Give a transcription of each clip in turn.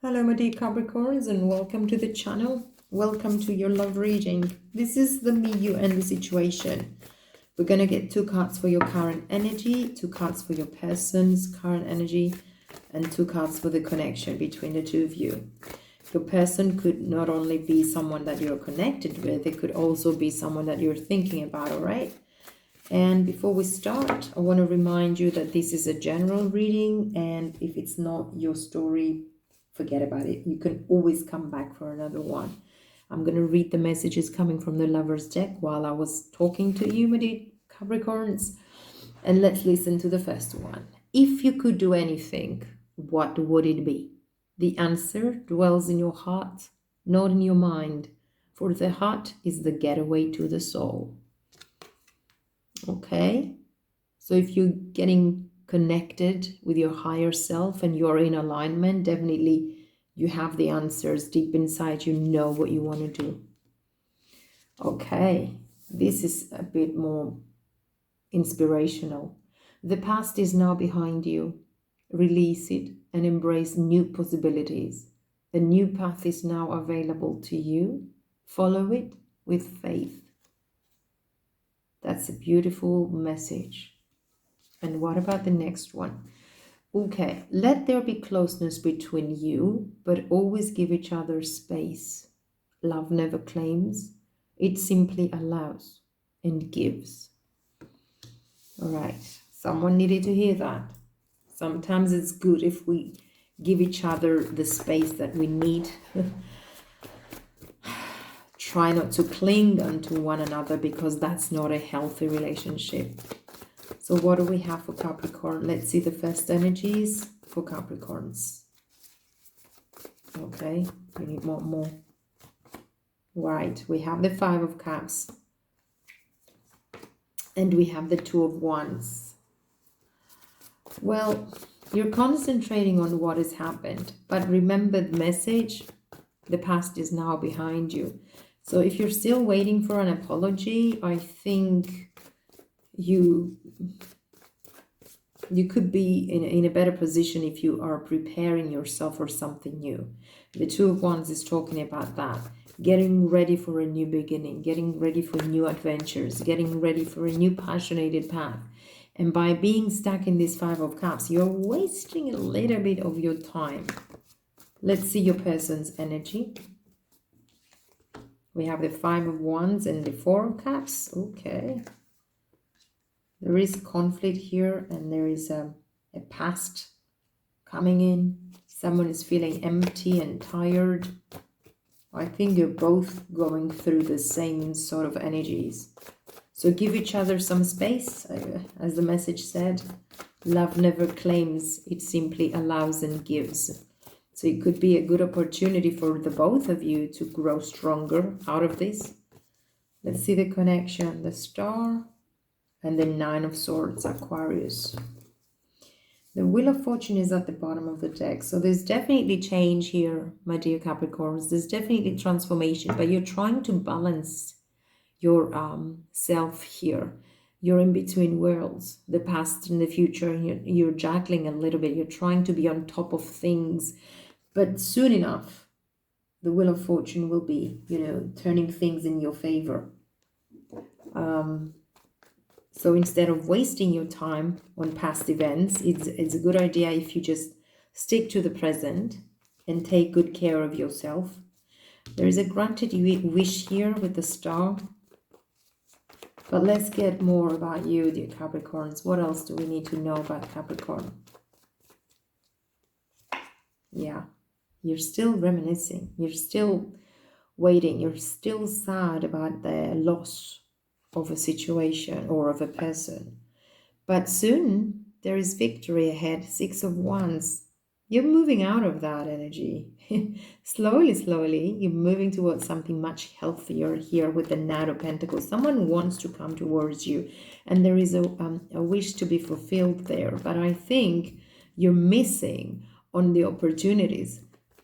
Hello, my dear Capricorns, and welcome to the channel. Welcome to your love reading. This is the me, you, and the situation. We're going to get two cards for your current energy, two cards for your person's current energy, and two cards for the connection between the two of you. Your person could not only be someone that you're connected with, it could also be someone that you're thinking about, all right? And before we start, I want to remind you that this is a general reading, and if it's not your story, forget about it. You can always come back for another one. I'm going to read the messages coming from the Lover's deck while I was talking to you, my dear Capricorns. And let's listen to the first one. If you could do anything, what would it be? The answer dwells in your heart, not in your mind, for the heart is the getaway to the soul. Okay, so if you're getting connected with your higher self and you're in alignment, definitely you have the answers deep inside. You know what you want to do. Okay, this is a bit more inspirational. The past is now behind you. Release it and embrace new possibilities. The new path is now available to you. Follow it with faith. That's a beautiful message. And what about the next one? Okay, let there be closeness between you, but always give each other space. Love never claims, it simply allows and gives. All right, someone needed to hear that. Sometimes it's good if we give each other the space that we need. Try not to cling onto one another because that's not a healthy relationship. So what do we have for Capricorn? Let's see the first energies for Capricorns. Okay, we need more. Right, we have the Five of Cups. And we have the Two of Wands. Well, you're concentrating on what has happened. But remember the message, the past is now behind you. So if you're still waiting for an apology, I think you could be in a better position if you are preparing yourself for something new. The Two of Wands is talking about that. Getting ready for a new beginning, getting ready for new adventures, getting ready for a new passionate path. And by being stuck in this Five of Cups, you're wasting a little bit of your time. Let's see your person's energy. We have the Five of Wands and the Four of Cups. Okay. There is conflict here, and there is a past coming in. Someone is feeling empty and tired. I think you're both going through the same sort of energies. So give each other some space. As the message said, love never claims, it simply allows and gives. So it could be a good opportunity for the both of you to grow stronger out of this. Let's see the connection. The Star and the Nine of Swords, Aquarius. The Wheel of Fortune is at the bottom of the deck. So there's definitely change here, my dear Capricorns. There's definitely transformation, but you're trying to balance your self here. You're in between worlds, the past and the future. You're juggling a little bit. You're trying to be on top of things. But soon enough, the Wheel of Fortune will be, turning things in your favor. So instead of wasting your time on past events, it's a good idea if you just stick to the present and take good care of yourself. There is a granted wish here with the Star. But let's get more about you, dear Capricorns. What else do we need to know about Capricorn? Yeah, you're still reminiscing. You're still waiting. You're still sad about the loss of a situation or of a person. But soon there is victory ahead. Six of Wands. You're moving out of that energy. Slowly, you're moving towards something much healthier here with the Knight of Pentacles. Someone wants to come towards you, and there is a wish to be fulfilled there. But I think you're missing on the opportunities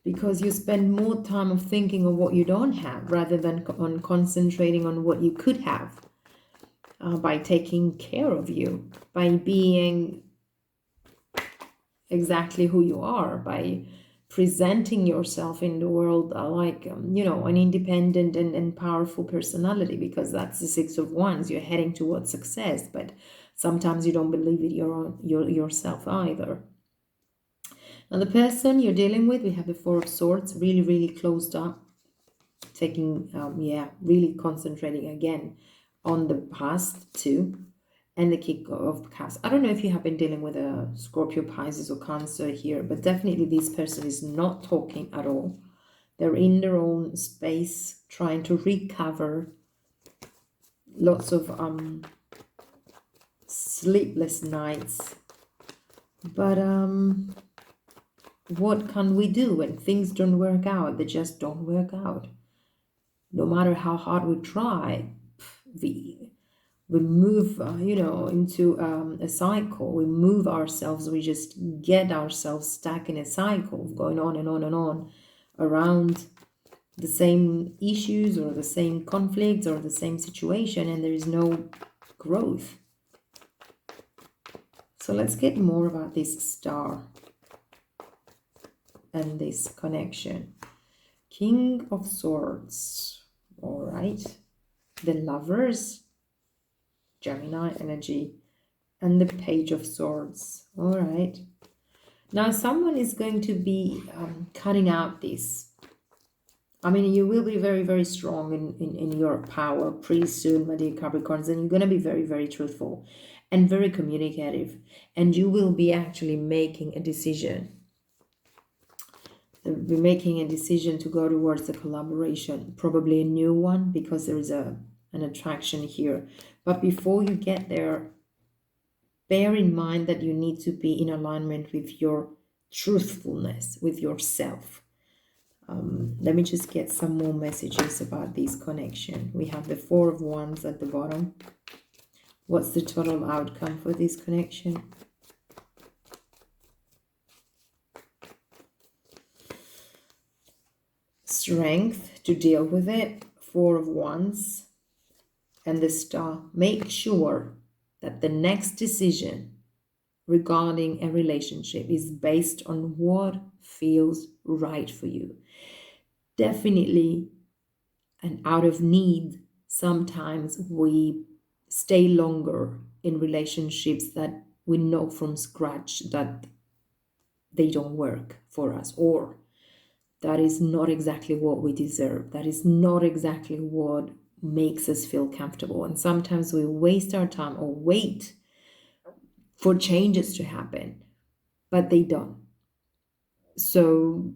because you spend more time of thinking of what you don't have rather than on concentrating on what you could have. By taking care of you, by being exactly who you are, by presenting yourself in the world like, you know, an independent and powerful personality, because that's the Six of Wands. You're heading towards success, but sometimes you don't believe it yourself either. Now, the person you're dealing with, we have the Four of Swords, really, really closed up, taking, really concentrating again on the past too. And the King of Cups. I don't know if you have been dealing with a Scorpio, Pisces, or Cancer here, but definitely this person is not talking at all. They're in their own space, trying to recover. Lots of sleepless nights. But what can we do when things don't work out? They just don't work out. No matter how hard we try, we move, into a cycle. We move ourselves. We just get ourselves stuck in a cycle, going on and on and on around the same issues or the same conflicts or the same situation, and there is no growth. So let's get more about this star and this connection. King of Swords. All right. The Lovers. Gemini energy, and the Page of Swords. All right. Now, someone is going to be cutting out this. I mean, you will be very, very strong in your power pretty soon, my dear Capricorns, and you're going to be very, very truthful and very communicative, and you will be actually making a decision. You'll be making a decision to go towards a collaboration, probably a new one, because there is an attraction here. But before you get there, bear in mind that you need to be in alignment with your truthfulness, with yourself. Let me just get some more messages about this connection. We have the Four of Wands at the bottom. What's the total outcome for this connection? Strength to deal with it. Four of Wands. And the Star. Make sure that the next decision regarding a relationship is based on what feels right for you. Definitely, and out of need, sometimes we stay longer in relationships that we know from scratch that they don't work for us, or that is not exactly what we deserve. That is not exactly what makes us feel comfortable. And sometimes we waste our time or wait for changes to happen, but they don't. So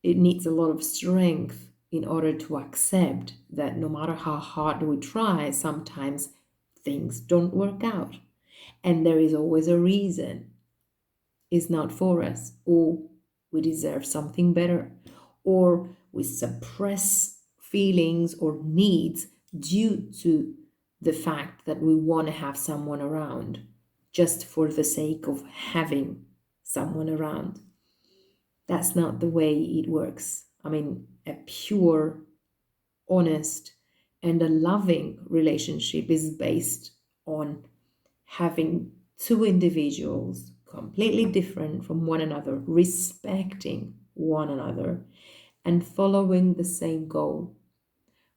it needs a lot of strength in order to accept that no matter how hard we try, sometimes things don't work out. And there is always a reason. It's not for us, or we deserve something better, or we suppress feelings or needs due to the fact that we want to have someone around just for the sake of having someone around. That's not the way it works. I mean, a pure, honest, and a loving relationship is based on having two individuals completely different from one another, respecting one another, and following the same goal.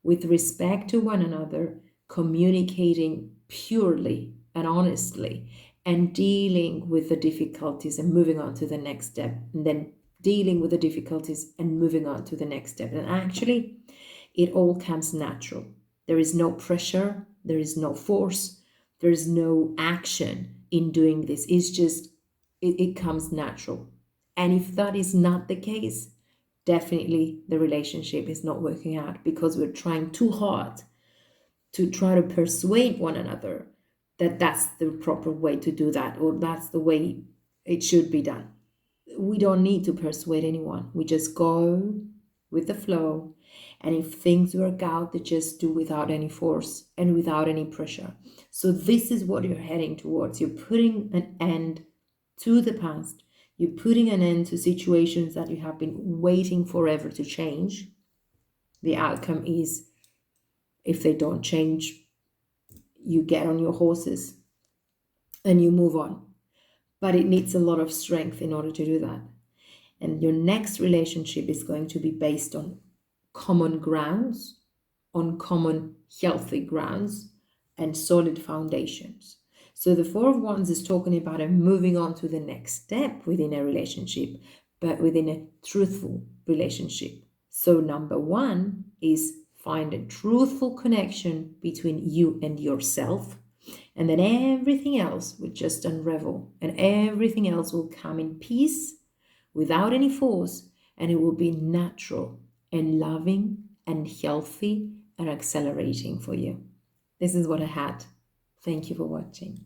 With respect to one another, communicating purely and honestly, and dealing with the difficulties and moving on to the next step, and then dealing with the difficulties and moving on to the next step. And actually, it all comes natural. There is no pressure, there is no force, there is no action in doing this. It's just, it comes natural. And if that is not the case, definitely the relationship is not working out, because we're trying too hard to try to persuade one another that that's the proper way to do that, or that's the way it should be done. We don't need to persuade anyone. We just go with the flow. And if things work out, they just do without any force and without any pressure. So this is what you're heading towards. You're putting an end to the past. You're putting an end to situations that you have been waiting forever to change. The outcome is, if they don't change, you get on your horses and you move on. But it needs a lot of strength in order to do that. And your next relationship is going to be based on common grounds, on common healthy grounds, and solid foundations. So the Four of Wands is talking about moving on to the next step within a relationship, but within a truthful relationship. So number one is find a truthful connection between you and yourself, and then everything else will just unravel, and everything else will come in peace without any force, and it will be natural and loving and healthy and accelerating for you. This is what I had. Thank you for watching.